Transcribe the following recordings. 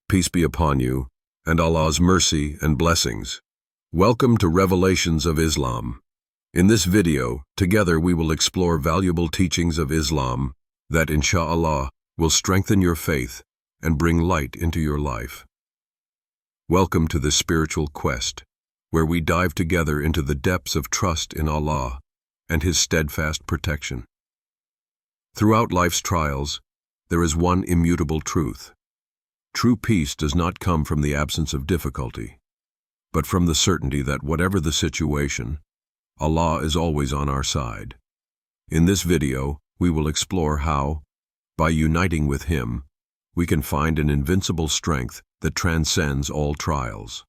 peace be upon you, and Allah's mercy and blessings. Welcome to Revelations of Islam. In this video, together we will explore valuable teachings of Islam that, insha'Allah, will strengthen your faith and bring light into your life. Welcome to this spiritual quest, where we dive together into the depths of trust in Allah and His steadfast protection. Throughout life's trials, there is one immutable truth. True peace does not come from the absence of difficulty, but from the certainty that whatever the situation, Allah is always on our side. In this video, we will explore how, by uniting with Him, we can find an invincible strength that transcends all trials.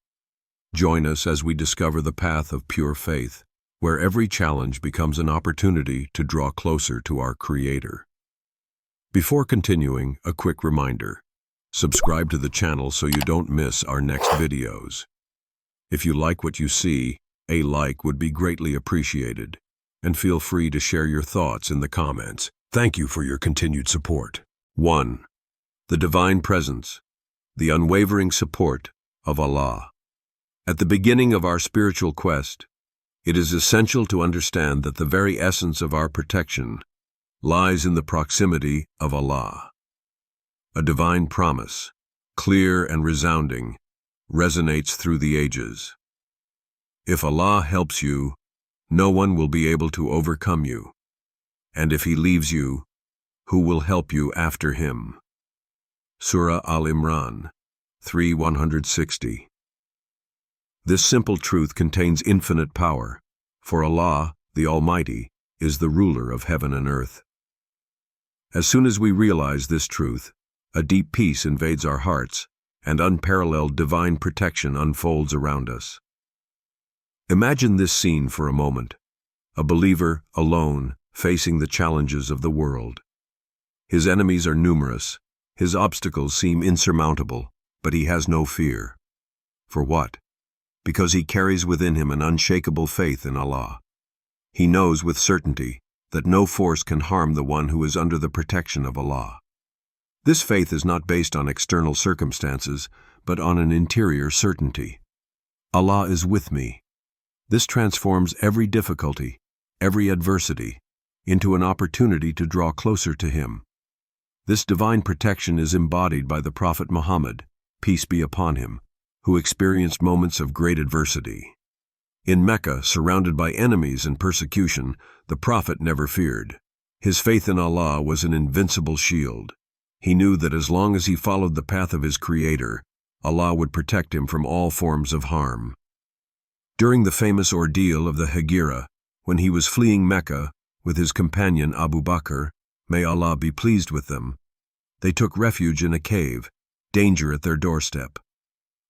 Join us as we discover the path of pure faith, where every challenge becomes an opportunity to draw closer to our Creator. Before continuing, a quick reminder. Subscribe to the channel so you don't miss our next videos. If you like what you see, a like would be greatly appreciated, and feel free to share your thoughts in the comments. Thank you for your continued support. 1. The Divine Presence, the unwavering support of Allah. At the beginning of our spiritual quest, it is essential to understand that the very essence of our protection lies in the proximity of Allah. A divine promise, clear and resounding, resonates through the ages. If Allah helps you, no one will be able to overcome you. And if He leaves you, who will help you after Him? Surah Al-Imran 3:160. This simple truth contains infinite power, for Allah, the Almighty, is the ruler of heaven and earth. As soon as we realize this truth, a deep peace invades our hearts, and unparalleled divine protection unfolds around us. Imagine this scene for a moment. A believer, alone, facing the challenges of the world. His enemies are numerous, his obstacles seem insurmountable, but he has no fear. For what? Because he carries within him an unshakable faith in Allah. He knows with certainty that no force can harm the one who is under the protection of Allah. This faith is not based on external circumstances, but on an interior certainty. Allah is with me. This transforms every difficulty, every adversity, into an opportunity to draw closer to Him. This divine protection is embodied by the Prophet Muhammad, peace be upon him, who experienced moments of great adversity. In Mecca, surrounded by enemies and persecution, the Prophet never feared. His faith in Allah was an invincible shield. He knew that as long as he followed the path of his Creator, Allah would protect him from all forms of harm. During the famous ordeal of the Hegira, when he was fleeing Mecca with his companion Abu Bakr, may Allah be pleased with them, they took refuge in a cave, danger at their doorstep.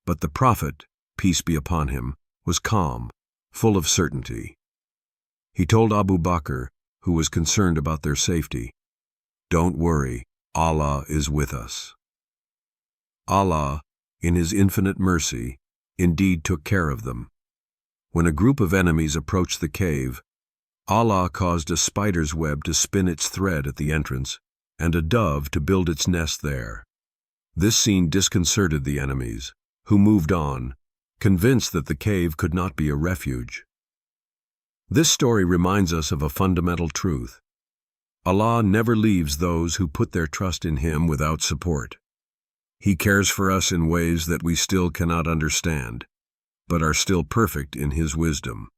But the Prophet, peace be upon him, was calm, full of certainty. He told Abu Bakr, who was concerned about their safety, "Don't worry, Allah is with us." Allah, in His infinite mercy, indeed took care of them. When a group of enemies approached the cave, Allah caused a spider's web to spin its thread at the entrance, and a dove to build its nest there. This scene disconcerted the enemies, who moved on, convinced that the cave could not be a refuge. This story reminds us of a fundamental truth. Allah never leaves those who put their trust in Him without support. He cares for us in ways that we still cannot understand, but are still perfect in His wisdom.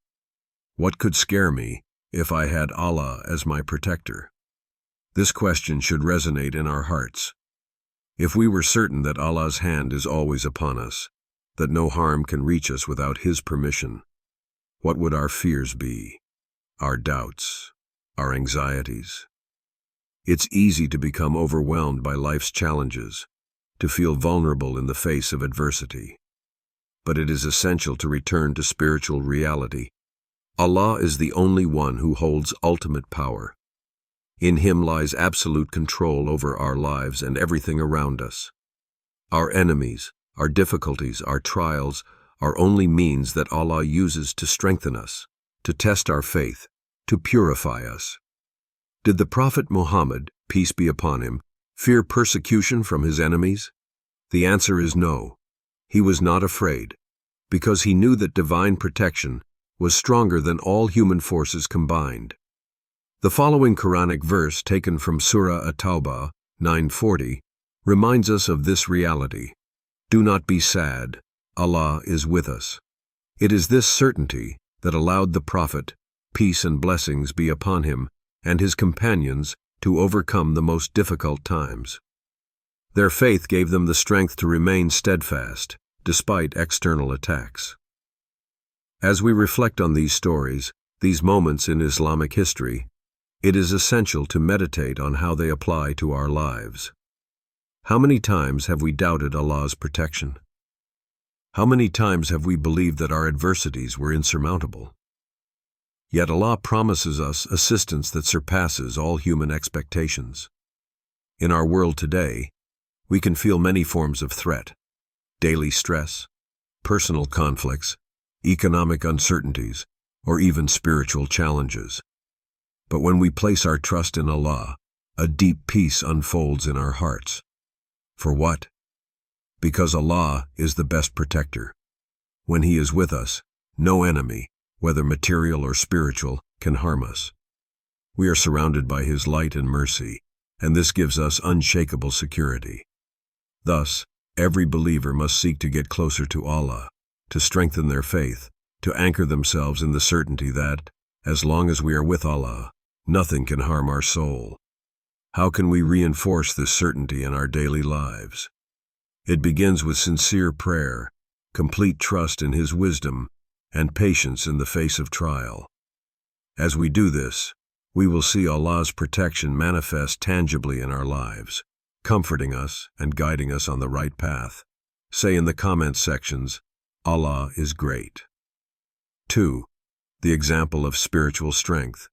What could scare me if I had Allah as my protector? This question should resonate in our hearts. If we were certain that Allah's hand is always upon us, that no harm can reach us without His permission, what would our fears be? Our doubts? Our anxieties? It's easy to become overwhelmed by life's challenges, to feel vulnerable in the face of adversity. But it is essential to return to spiritual reality. Allah is the only one who holds ultimate power. In Him lies absolute control over our lives and everything around us. Our enemies, our difficulties, our trials are only means that Allah uses to strengthen us, to test our faith, to purify us. Did the Prophet Muhammad, peace be upon him, fear persecution from his enemies? The answer is no. He was not afraid, because he knew that divine protection was stronger than all human forces combined. The following Quranic verse, taken from Surah At-Tawbah 9:40, reminds us of this reality. Do not be sad. Allah is with us. It is this certainty that allowed the Prophet, peace and blessings be upon him, and his companions to overcome the most difficult times. Their faith gave them the strength to remain steadfast, despite external attacks. As we reflect on these stories, these moments in Islamic history, it is essential to meditate on how they apply to our lives. How many times have we doubted Allah's protection? How many times have we believed that our adversities were insurmountable? Yet Allah promises us assistance that surpasses all human expectations. In our world today, we can feel many forms of threat: daily stress, personal conflicts, economic uncertainties, or even spiritual challenges. But when we place our trust in Allah, a deep peace unfolds in our hearts. For what? Because Allah is the best protector. When He is with us, no enemy, whether material or spiritual, can harm us. We are surrounded by His light and mercy, and this gives us unshakable security. Thus, every believer must seek to get closer to Allah, to strengthen their faith, to anchor themselves in the certainty that, as long as we are with Allah, nothing can harm our soul. How can we reinforce this certainty in our daily lives? It begins with sincere prayer, complete trust in His wisdom, and patience in the face of trial. As we do this, we will see Allah's protection manifest tangibly in our lives, comforting us and guiding us on the right path. Say in the comment sections, Allah is great. 2. The example of spiritual strength,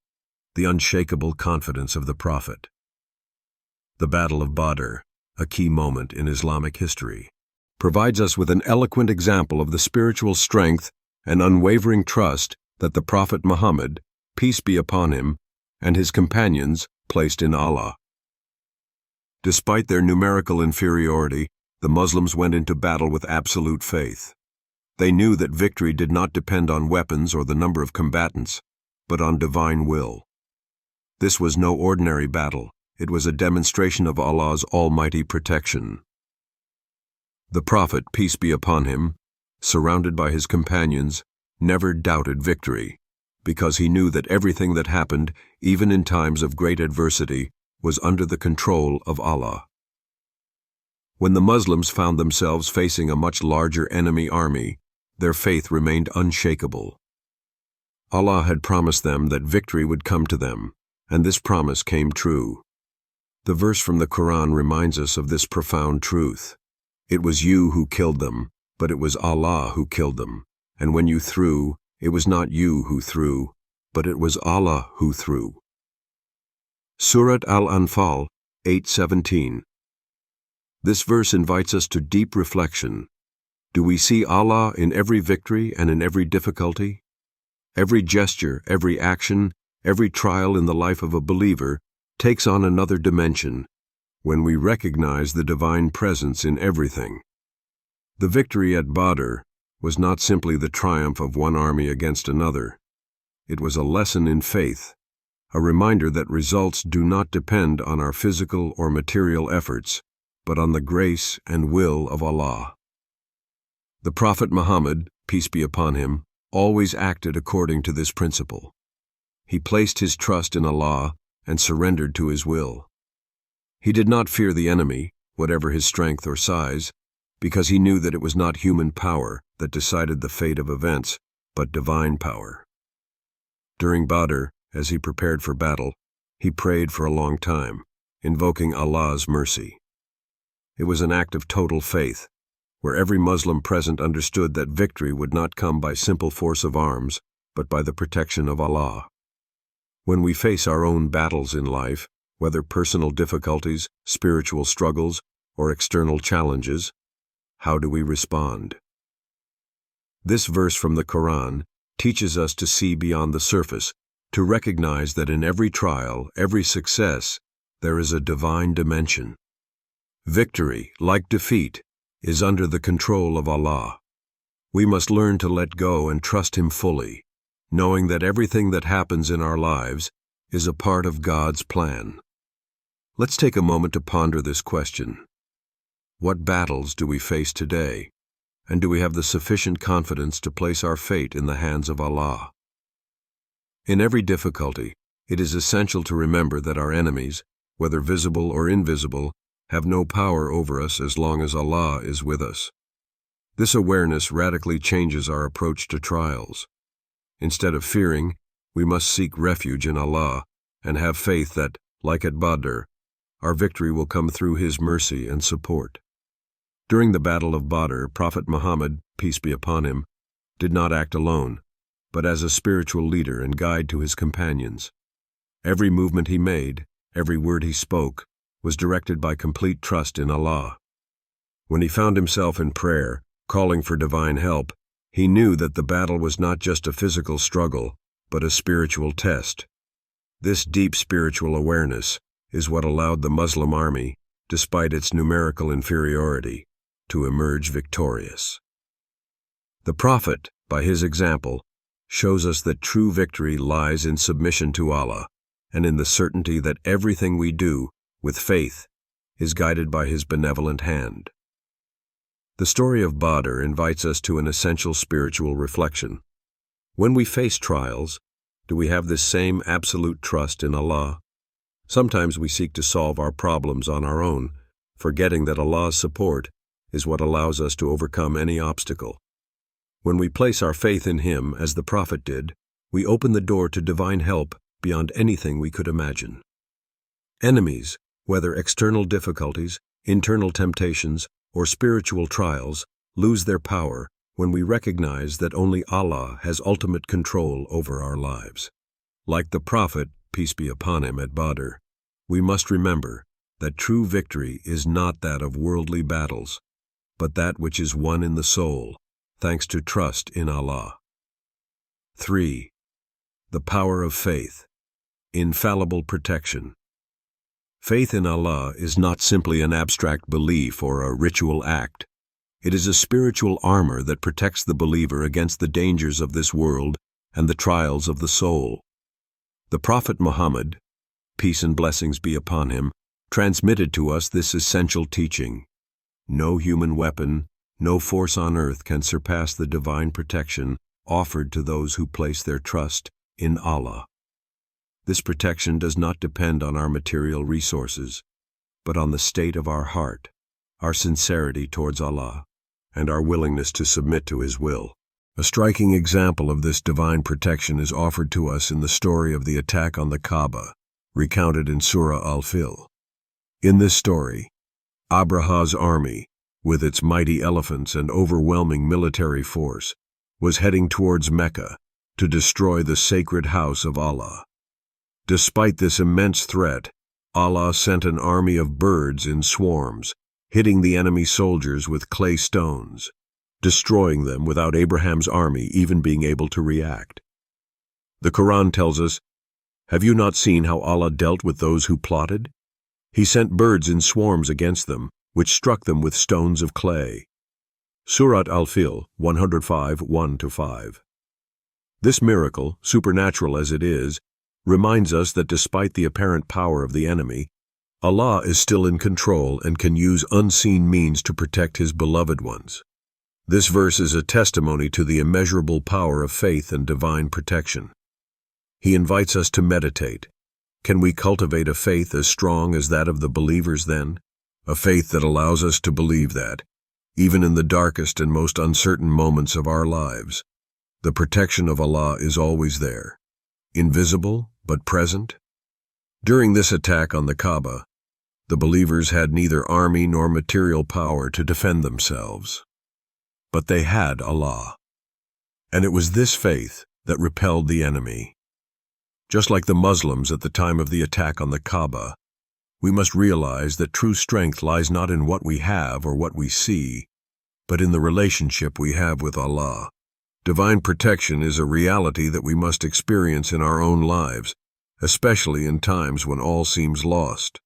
the unshakable confidence of the Prophet. The Battle of Badr, a key moment in Islamic history, provides us with an eloquent example of the spiritual strength and unwavering trust that the Prophet Muhammad, peace be upon him, and his companions placed in Allah. Despite their numerical inferiority, the Muslims went into battle with absolute faith. They knew that victory did not depend on weapons or the number of combatants, but on divine will. This was no ordinary battle. It was a demonstration of Allah's almighty protection. The Prophet, peace be upon him, surrounded by his companions, never doubted victory, because he knew that everything that happened, even in times of great adversity, was under the control of Allah. When the Muslims found themselves facing a much larger enemy army, their faith remained unshakable. Allah had promised them that victory would come to them, and this promise came true. The verse from the Quran reminds us of this profound truth. It was you who killed them, but it was Allah who killed them. And when you threw, it was not you who threw, but it was Allah who threw. Surat Al-Anfal 8:17. This verse invites us to deep reflection. Do we see Allah in every victory and in every difficulty? Every gesture, every action, every trial in the life of a believer takes on another dimension when we recognize the divine presence in everything. The victory at Badr was not simply the triumph of one army against another. It was a lesson in faith, a reminder that results do not depend on our physical or material efforts, but on the grace and will of Allah. The Prophet Muhammad, peace be upon him, always acted according to this principle. He placed his trust in Allah and surrendered to His will. He did not fear the enemy, whatever his strength or size, because he knew that it was not human power that decided the fate of events, but divine power. During Badr, as he prepared for battle, he prayed for a long time, invoking Allah's mercy. It was an act of total faith, where every Muslim present understood that victory would not come by simple force of arms, but by the protection of Allah. When we face our own battles in life, whether personal difficulties, spiritual struggles, or external challenges, how do we respond? This verse from the Quran teaches us to see beyond the surface, to recognize that in every trial, every success, there is a divine dimension. Victory, like defeat, is under the control of Allah. We must learn to let go and trust Him fully, knowing that everything that happens in our lives is a part of God's plan. Let's take a moment to ponder this question. What battles do we face today? And do we have the sufficient confidence to place our fate in the hands of Allah? In every difficulty, it is essential to remember that our enemies, whether visible or invisible, have no power over us as long as Allah is with us. This awareness radically changes our approach to trials. Instead of fearing, we must seek refuge in Allah and have faith that, like at Badr, our victory will come through His mercy and support. During the Battle of Badr, Prophet Muhammad, peace be upon him, did not act alone, but as a spiritual leader and guide to his companions. Every movement he made, every word he spoke, was directed by complete trust in Allah. When he found himself in prayer, calling for divine help, he knew that the battle was not just a physical struggle, but a spiritual test. This deep spiritual awareness is what allowed the Muslim army, despite its numerical inferiority, to emerge victorious. The Prophet, by his example, shows us that true victory lies in submission to Allah and in the certainty that everything we do, with faith, is guided by His benevolent hand. The story of Badr invites us to an essential spiritual reflection. When we face trials, do we have this same absolute trust in Allah? Sometimes we seek to solve our problems on our own, forgetting that Allah's support is what allows us to overcome any obstacle. When we place our faith in Him, as the Prophet did, we open the door to divine help beyond anything we could imagine. Enemies, whether external difficulties, internal temptations, or spiritual trials, lose their power when we recognize that only Allah has ultimate control over our lives. Like the Prophet, peace be upon him, at Badr, we must remember that true victory is not that of worldly battles, but that which is won in the soul, thanks to trust in Allah. 3. The power of faith. Infallible protection. Faith in Allah is not simply an abstract belief or a ritual act. It is a spiritual armor that protects the believer against the dangers of this world and the trials of the soul. The Prophet Muhammad, peace and blessings be upon him, transmitted to us this essential teaching. No human weapon, no force on earth can surpass the divine protection offered to those who place their trust in Allah. This protection does not depend on our material resources, but on the state of our heart, our sincerity towards Allah, and our willingness to submit to His will. A striking example of this divine protection is offered to us in the story of the attack on the Kaaba, recounted in Surah Al-Fil. In this story, Abraha's army, with its mighty elephants and overwhelming military force, was heading towards Mecca to destroy the sacred house of Allah. Despite this immense threat, Allah sent an army of birds in swarms, hitting the enemy soldiers with clay stones, destroying them without Abraham's army even being able to react. The Quran tells us, "Have you not seen how Allah dealt with those who plotted? He sent birds in swarms against them, which struck them with stones of clay." Surah Al-Fil 105, 1-5. This miracle, supernatural as it is, reminds us that despite the apparent power of the enemy, Allah is still in control and can use unseen means to protect His beloved ones. This verse is a testimony to the immeasurable power of faith and divine protection. He invites us to meditate. Can we cultivate a faith as strong as that of the believers then? A faith that allows us to believe that, even in the darkest and most uncertain moments of our lives, the protection of Allah is always there, invisible but present. During this attack on the Kaaba, the believers had neither army nor material power to defend themselves. But they had Allah. And it was this faith that repelled the enemy. Just like the Muslims at the time of the attack on the Kaaba, we must realize that true strength lies not in what we have or what we see, but in the relationship we have with Allah. Divine protection is a reality that we must experience in our own lives, especially in times when all seems lost.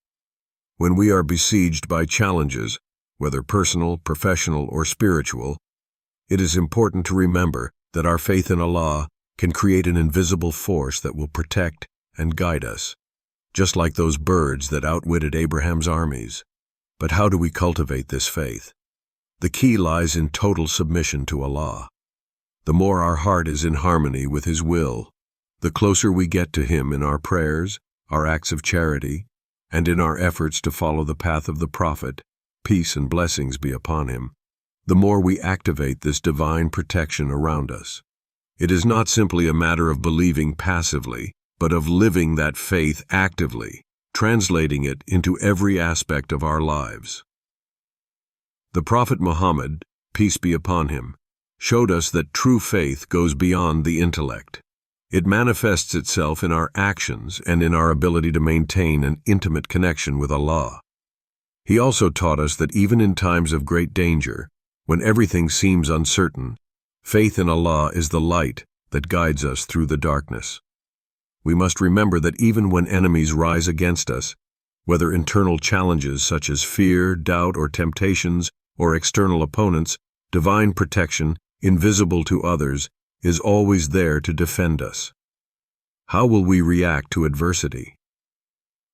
When we are besieged by challenges, whether personal, professional, or spiritual, it is important to remember that our faith in Allah can create an invisible force that will protect and guide us, just like those birds that outwitted Abraham's armies. But how do we cultivate this faith? The key lies in total submission to Allah. The more our heart is in harmony with His will, the closer we get to Him in our prayers, our acts of charity, and in our efforts to follow the path of the Prophet, peace and blessings be upon him, the more we activate this divine protection around us. It is not simply a matter of believing passively, but of living that faith actively, translating it into every aspect of our lives. The Prophet Muhammad, peace be upon him, showed us that true faith goes beyond the intellect. It manifests itself in our actions and in our ability to maintain an intimate connection with Allah. He also taught us that even in times of great danger, when everything seems uncertain, faith in Allah is the light that guides us through the darkness. We must remember that even when enemies rise against us, whether internal challenges such as fear, doubt, or temptations, or external opponents, divine protection, invisible to others, is always there to defend us. How will we react to adversity?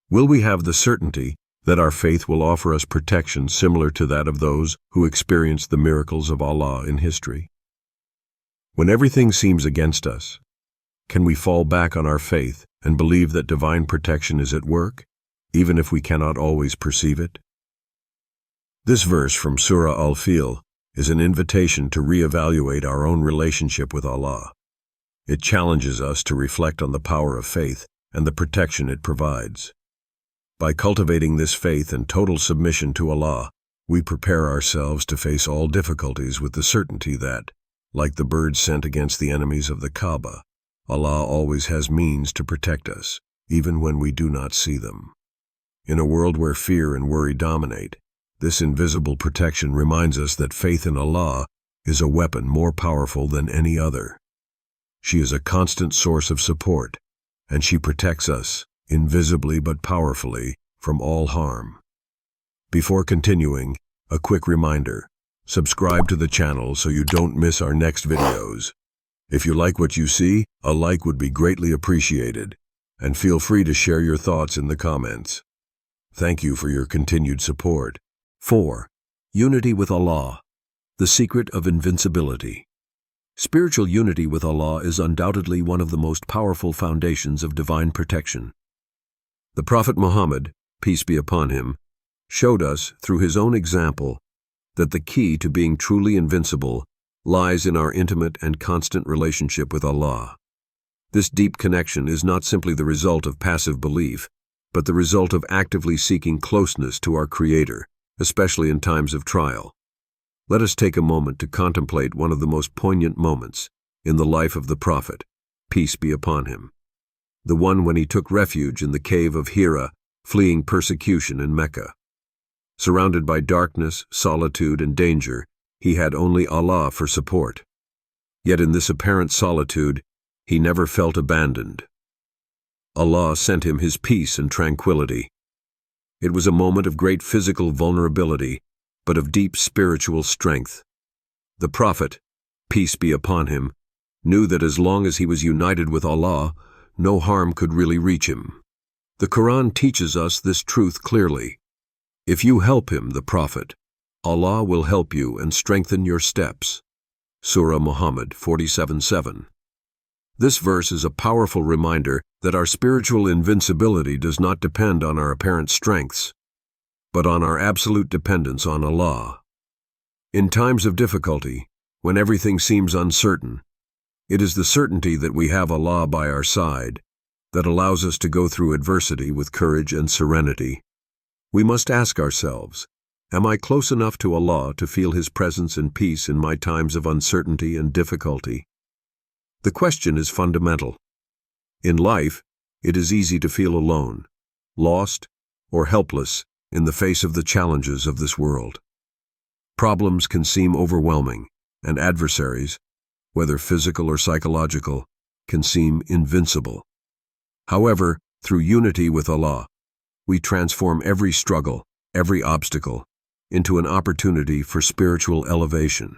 Will we have the certainty that our faith will offer us protection similar to that of those who experienced the miracles of Allah in history? When everything seems against us, can we fall back on our faith and believe that divine protection is at work, even if we cannot always perceive it? This verse from Surah Al-Fil is an invitation to reevaluate our own relationship with Allah. It challenges us to reflect on the power of faith and the protection it provides. By cultivating this faith and total submission to Allah, we prepare ourselves to face all difficulties with the certainty that, like the birds sent against the enemies of the Kaaba, Allah always has means to protect us, even when we do not see them. In a world where fear and worry dominate, this invisible protection reminds us that faith in Allah is a weapon more powerful than any other. She is a constant source of support, and she protects us, invisibly but powerfully, from all harm. Before continuing, a quick reminder: subscribe to the channel so you don't miss our next videos. If you like what you see, a like would be greatly appreciated, and feel free to share your thoughts in the comments. Thank you for your continued support. 4. Unity with Allah, the secret of invincibility. Spiritual unity with Allah is undoubtedly one of the most powerful foundations of divine protection. The Prophet Muhammad, peace be upon him, showed us, through his own example, that the key to being truly invincible lies in our intimate and constant relationship with Allah. This deep connection is not simply the result of passive belief, but the result of actively seeking closeness to our Creator, especially in times of trial. Let us take a moment to contemplate one of the most poignant moments in the life of the Prophet, peace be upon him. The one when he took refuge in the cave of Hira, fleeing persecution in Mecca. Surrounded by darkness, solitude, and danger, he had only Allah for support. Yet in this apparent solitude, he never felt abandoned. Allah sent him His peace and tranquility. It was a moment of great physical vulnerability, but of deep spiritual strength. The Prophet, peace be upon him, knew that as long as he was united with Allah, no harm could really reach him. The Quran teaches us this truth clearly. If you help him, the Prophet, Allah will help you and strengthen your steps. Surah Muhammad 47:7. This verse is a powerful reminder that our spiritual invincibility does not depend on our apparent strengths, but on our absolute dependence on Allah. In times of difficulty, when everything seems uncertain, it is the certainty that we have Allah by our side that allows us to go through adversity with courage and serenity. We must ask ourselves, am I close enough to Allah to feel His presence and peace in my times of uncertainty and difficulty? The question is fundamental. In life, it is easy to feel alone, lost, or helpless in the face of the challenges of this world. Problems can seem overwhelming, and adversaries, whether physical or psychological, can seem invincible. However, through unity with Allah, we transform every struggle, every obstacle, into an opportunity for spiritual elevation.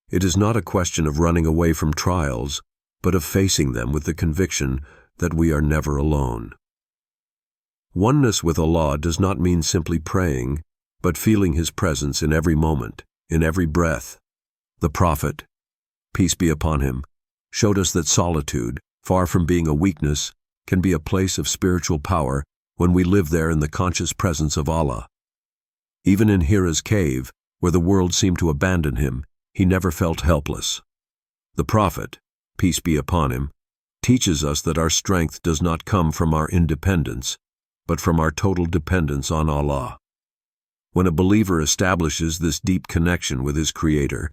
It is not a question of running away from trials, but of facing them with the conviction that we are never alone. Oneness with Allah does not mean simply praying, but feeling His presence in every moment, in every breath. The Prophet, peace be upon him, showed us that solitude, far from being a weakness, can be a place of spiritual power when we live there in the conscious presence of Allah. Even in Hira's cave, where the world seemed to abandon him, he never felt helpless. The Prophet, peace be upon him, teaches us that our strength does not come from our independence, but from our total dependence on Allah. When a believer establishes this deep connection with his Creator,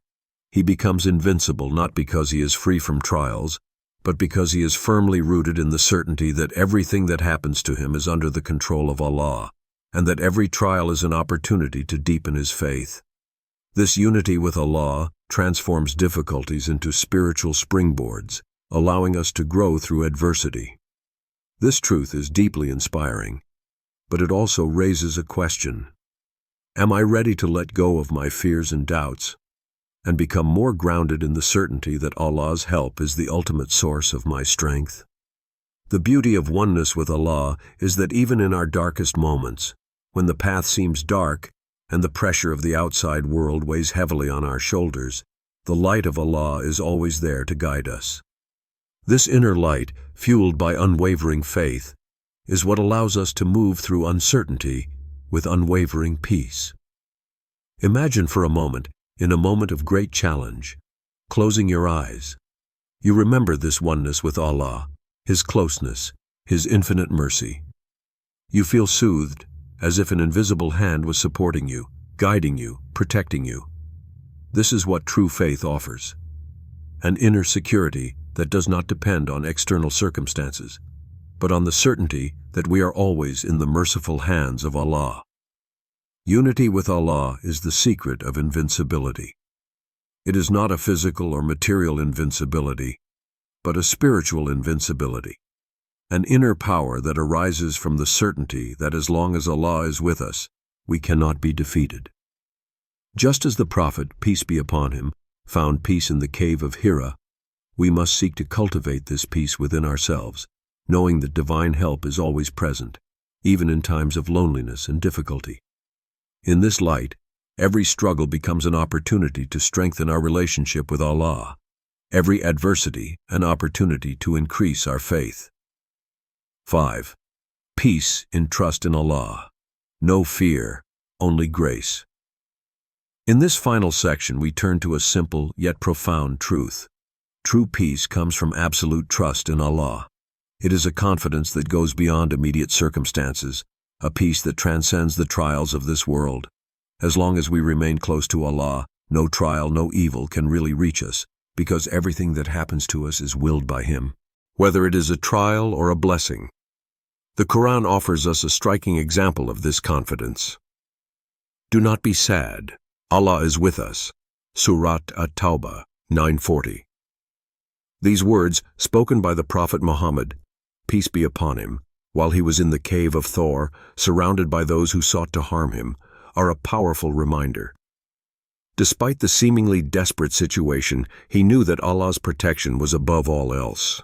he becomes invincible not because he is free from trials, but because he is firmly rooted in the certainty that everything that happens to him is under the control of Allah, and that every trial is an opportunity to deepen his faith. This unity with Allah transforms difficulties into spiritual springboards, allowing us to grow through adversity. This truth is deeply inspiring, but it also raises a question. Am I ready to let go of my fears and doubts, and become more grounded in the certainty that Allah's help is the ultimate source of my strength? The beauty of oneness with Allah is that even in our darkest moments, when the path seems dark and the pressure of the outside world weighs heavily on our shoulders, the light of Allah is always there to guide us. This inner light, fueled by unwavering faith, is what allows us to move through uncertainty with unwavering peace. Imagine for a moment, in a moment of great challenge, closing your eyes, you remember this oneness with Allah, His closeness, His infinite mercy. You feel soothed, as if an invisible hand was supporting you, guiding you, protecting you. This is what true faith offers: an inner security that does not depend on external circumstances, but on the certainty that we are always in the merciful hands of Allah. Unity with Allah is the secret of invincibility. It is not a physical or material invincibility, but a spiritual invincibility, an inner power that arises from the certainty that as long as Allah is with us, we cannot be defeated. Just as the Prophet, peace be upon him, found peace in the cave of Hira, we must seek to cultivate this peace within ourselves, knowing that divine help is always present, even in times of loneliness and difficulty. In this light, every struggle becomes an opportunity to strengthen our relationship with Allah, every adversity an opportunity to increase our faith. 5. Peace in trust in Allah. No fear, only grace. In this final section, we turn to a simple yet profound truth. True peace comes from absolute trust in Allah. It is a confidence that goes beyond immediate circumstances, a peace that transcends the trials of this world. As long as we remain close to Allah, no trial, no evil can really reach us, because everything that happens to us is willed by Him, whether it is a trial or a blessing. The Quran offers us a striking example of this confidence. Do not be sad. Allah is with us. Surat At-Tawbah 9:40. These words, spoken by the Prophet Muhammad, peace be upon him, while he was in the cave of Thor, surrounded by those who sought to harm him, are a powerful reminder. Despite the seemingly desperate situation, he knew that Allah's protection was above all else.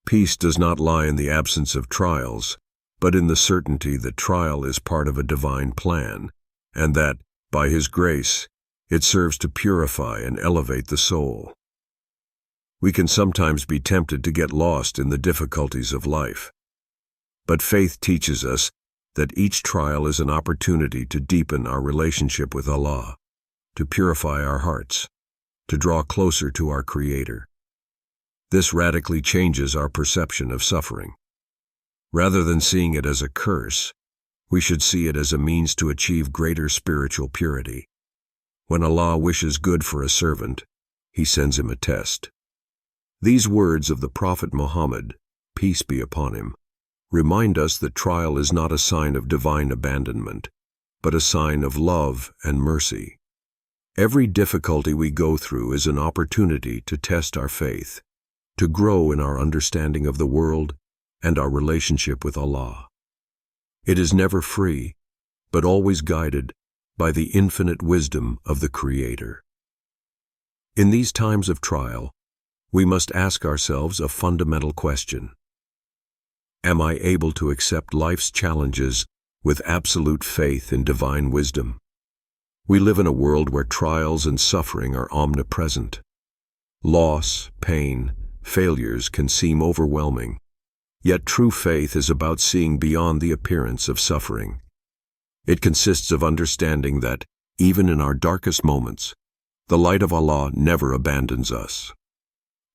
Peace does not lie in the absence of trials, but in the certainty that trial is part of a divine plan, and that, by His grace, it serves to purify and elevate the soul. We can sometimes be tempted to get lost in the difficulties of life, but faith teaches us that each trial is an opportunity to deepen our relationship with Allah, to purify our hearts, to draw closer to our Creator. This radically changes our perception of suffering. Rather than seeing it as a curse, we should see it as a means to achieve greater spiritual purity. When Allah wishes good for a servant, He sends him a test. These words of the Prophet Muhammad, peace be upon him, remind us that trial is not a sign of divine abandonment, but a sign of love and mercy. Every difficulty we go through is an opportunity to test our faith, to grow in our understanding of the world and our relationship with Allah. It is never free, but always guided by the infinite wisdom of the Creator. In these times of trial, we must ask ourselves a fundamental question. Am I able to accept life's challenges with absolute faith in divine wisdom? We live in a world where trials and suffering are omnipresent. Loss, pain, failures can seem overwhelming. Yet true faith is about seeing beyond the appearance of suffering. It consists of understanding that, even in our darkest moments, the light of Allah never abandons us.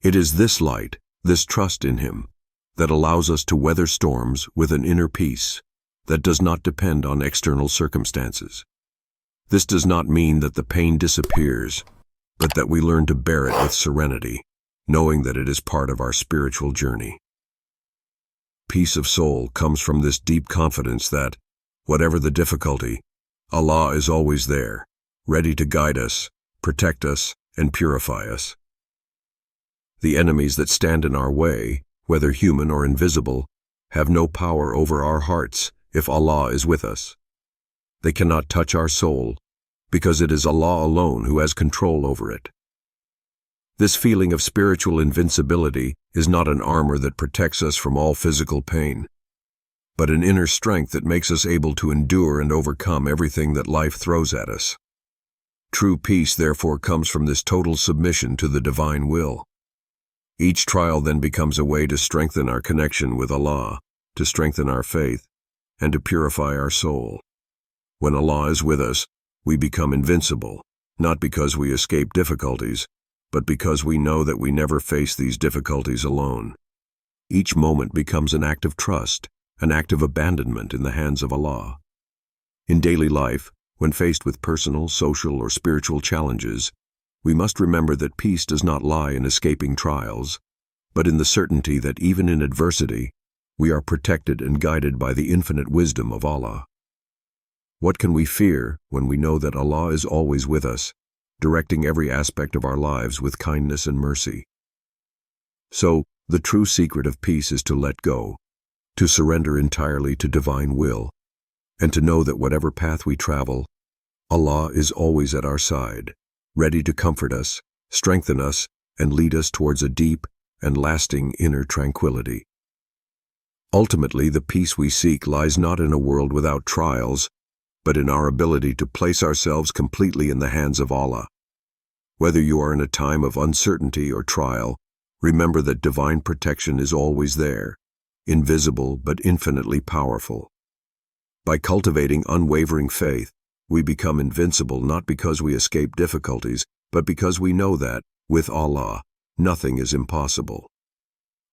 It is this light, this trust in Him, that allows us to weather storms with an inner peace that does not depend on external circumstances. This does not mean that the pain disappears, but that we learn to bear it with serenity, knowing that it is part of our spiritual journey. Peace of soul comes from this deep confidence that, whatever the difficulty, Allah is always there, ready to guide us, protect us, and purify us. The enemies that stand in our way, whether human or invisible, have no power over our hearts if Allah is with us. They cannot touch our soul, because it is Allah alone who has control over it. This feeling of spiritual invincibility is not an armor that protects us from all physical pain, but an inner strength that makes us able to endure and overcome everything that life throws at us. True peace, therefore, comes from this total submission to the divine will. Each trial then becomes a way to strengthen our connection with Allah, to strengthen our faith, and to purify our soul. When Allah is with us, we become invincible, not because we escape difficulties, but because we know that we never face these difficulties alone. Each moment becomes an act of trust, an act of abandonment in the hands of Allah. In daily life, when faced with personal, social, or spiritual challenges, we must remember that peace does not lie in escaping trials, but in the certainty that even in adversity, we are protected and guided by the infinite wisdom of Allah. What can we fear when we know that Allah is always with us, directing every aspect of our lives with kindness and mercy? So, the true secret of peace is to let go, to surrender entirely to divine will, and to know that whatever path we travel, Allah is always at our side, ready to comfort us, strengthen us, and lead us towards a deep and lasting inner tranquility. Ultimately, the peace we seek lies not in a world without trials, but in our ability to place ourselves completely in the hands of Allah. Whether you are in a time of uncertainty or trial, remember that divine protection is always there, invisible but infinitely powerful. By cultivating unwavering faith, we become invincible not because we escape difficulties, but because we know that, with Allah, nothing is impossible.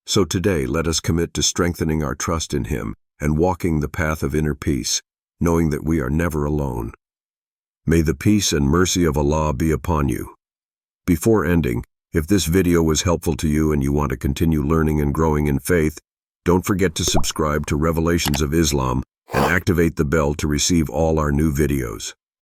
So today, let us commit to strengthening our trust in Him and walking the path of inner peace, knowing that we are never alone. May the peace and mercy of Allah be upon you. Before ending, if this video was helpful to you and you want to continue learning and growing in faith, don't forget to subscribe to Revelations of Islam and activate the bell to receive all our new videos.